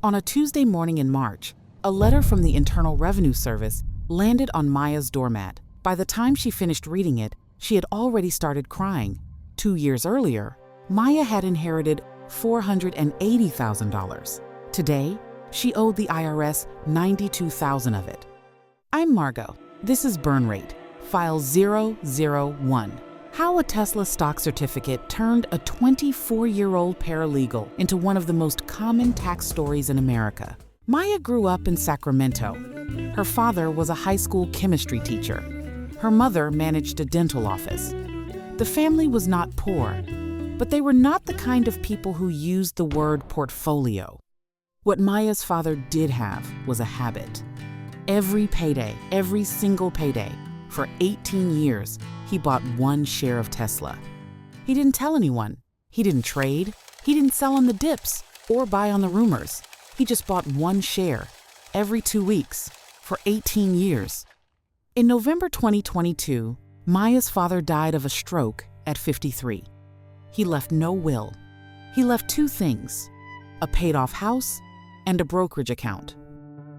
On a Tuesday morning in March, a letter from the Internal Revenue Service landed on Maya's doormat. By the time she finished reading it, she had already started crying. 2 years earlier, Maya had inherited $480,000. Today, she owed the IRS $92,000 of it. I'm Margot. This is Burn Rate, File 001. How a Tesla stock certificate turned a 24-year-old paralegal into one of the most common tax stories in America. Maya grew up in Sacramento. Her father was a high school chemistry teacher. Her mother managed a dental office. The family was not poor, but they were not the kind of people who used the word portfolio. What Maya's father did have was a habit. Every payday, every single payday, for 18 years, he bought one share of Tesla. He didn't tell anyone. He didn't trade. He didn't sell on the dips or buy on the rumors. He just bought one share every 2 weeks for 18 years. In November 2022, Maya's father died of a stroke at 53. He left no will. He left 2 things, a paid-off house and a brokerage account.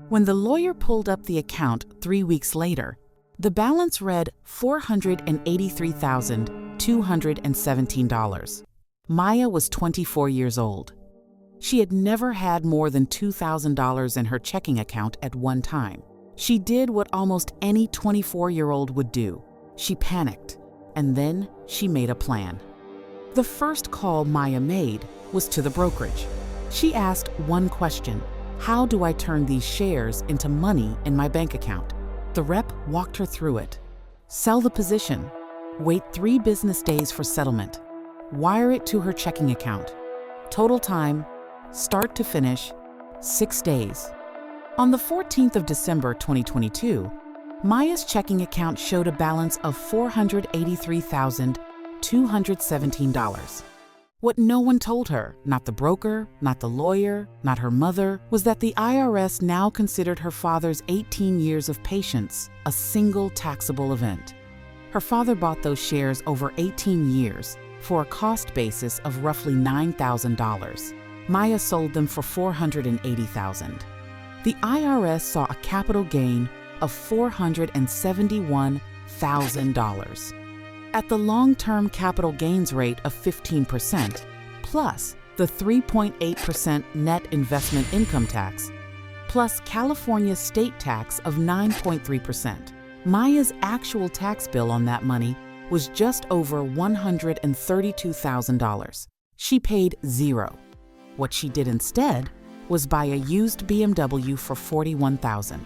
When the lawyer pulled up the account 3 weeks later, the balance read $483,217. Maya was 24 years old. She had never had more than $2,000 in her checking account at one time. She did what almost any 24-year-old would do. She panicked, and then she made a plan. The first call Maya made was to the brokerage. She asked one question: how do I turn these shares into money in my bank account? The rep walked her through it. Sell the position. Wait 3 business days for settlement. Wire it to her checking account. Total time, start to finish, 6 days. On the 14th of December 2022, Maya's checking account showed a balance of $483,217. What no one told her, not the broker, not the lawyer, not her mother, was that the IRS now considered her father's 18 years of patience a single taxable event. Her father bought those shares over 18 years for a cost basis of roughly $9,000. Maya sold them for $480,000. The IRS saw a capital gain of $471,000. At the long-term capital gains rate of 15%, plus the 3.8% net investment income tax, plus California's state tax of 9.3%, Maya's actual tax bill on that money was just over $132,000. She paid $0. What she did instead was buy a used BMW for $41,000.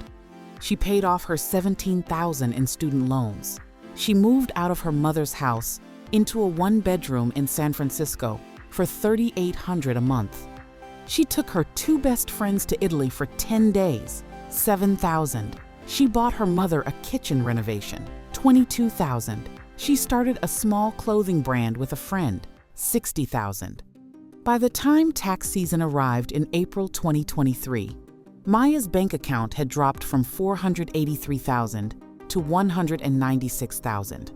She paid off her $17,000 in student loans. She moved out of her mother's house into a 1-bedroom in San Francisco for $3,800 a month. She took her 2 best friends to Italy for 10 days, $7,000. She bought her mother a kitchen renovation, $22,000. She started a small clothing brand with a friend, $60,000. By the time tax season arrived in April 2023, Maya's bank account had dropped from $483,000 to $196,000.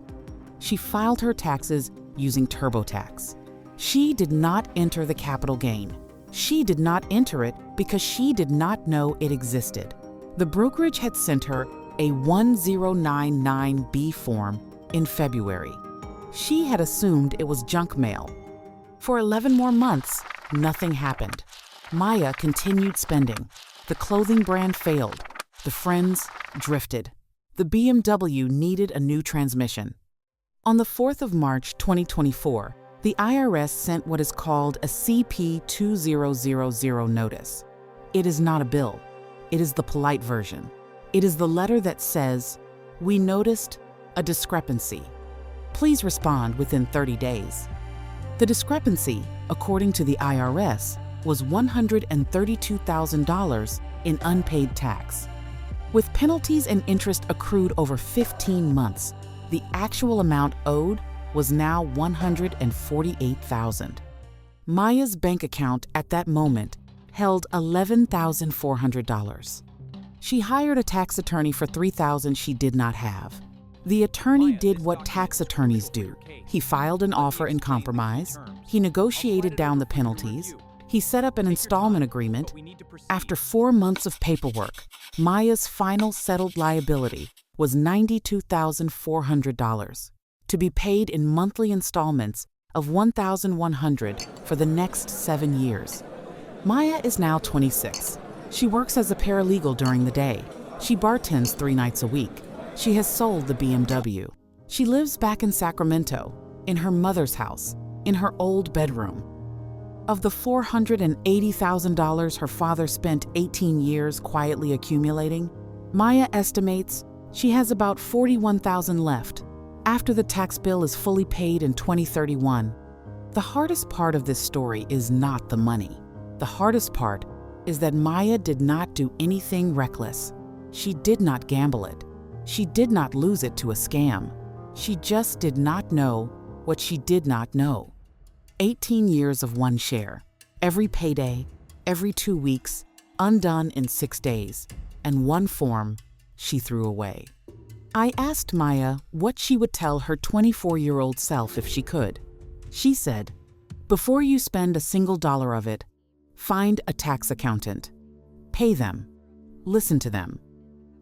She filed her taxes using TurboTax. She did not enter the capital gain. She did not enter it because she did not know it existed. The brokerage had sent her a 1099B form in February. She had assumed it was junk mail. For 11 more months, nothing happened. Maya continued spending. The clothing brand failed. The friends drifted. The BMW needed a new transmission. On the 4th of March 2024, the IRS sent what is called a CP 2000 notice. It is not a bill. It is the polite version. It is the letter that says, "We noticed a discrepancy. Please respond within 30 days." The discrepancy, according to the IRS, was $132,000 in unpaid tax. With penalties and interest accrued over 15 months, the actual amount owed was now $148,000. Maya's bank account at that moment held $11,400. She hired a tax attorney for $3,000 she did not have. The attorney did what tax attorneys do. He filed an offer in compromise, he negotiated down the penalties, He set up an installment agreement. After 4 months of paperwork, Maya's final settled liability was $92,400 to be paid in monthly installments of $1,100 for the next 7 years. Maya is now 26. She works as a paralegal during the day. She bartends 3 nights a week. She has sold the BMW. She lives back in Sacramento, in her mother's house, in her old bedroom. Of the $480,000 her father spent 18 years quietly accumulating, Maya estimates she has about $41,000 left after the tax bill is fully paid in 2031. The hardest part of this story is not the money. The hardest part is that Maya did not do anything reckless. She did not gamble it. She did not lose it to a scam. She just did not know what she did not know. 18 years of one share, every payday, every 2 weeks, undone in 6 days, and one form she threw away. I asked Maya what she would tell her 24-year-old self if she could. She said, "Before you spend a single dollar of it, find a tax accountant. Pay them. Listen to them.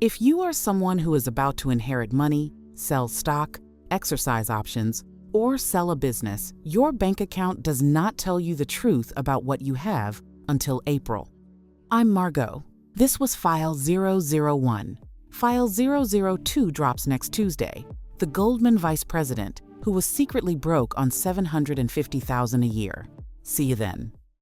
If you are someone who is about to inherit money, sell stock, exercise options, or sell a business, your bank account does not tell you the truth about what you have until April." I'm Margot. This was File 001. File 002 drops next Tuesday. The Goldman vice president, who was secretly broke on $750,000 a year. See you then.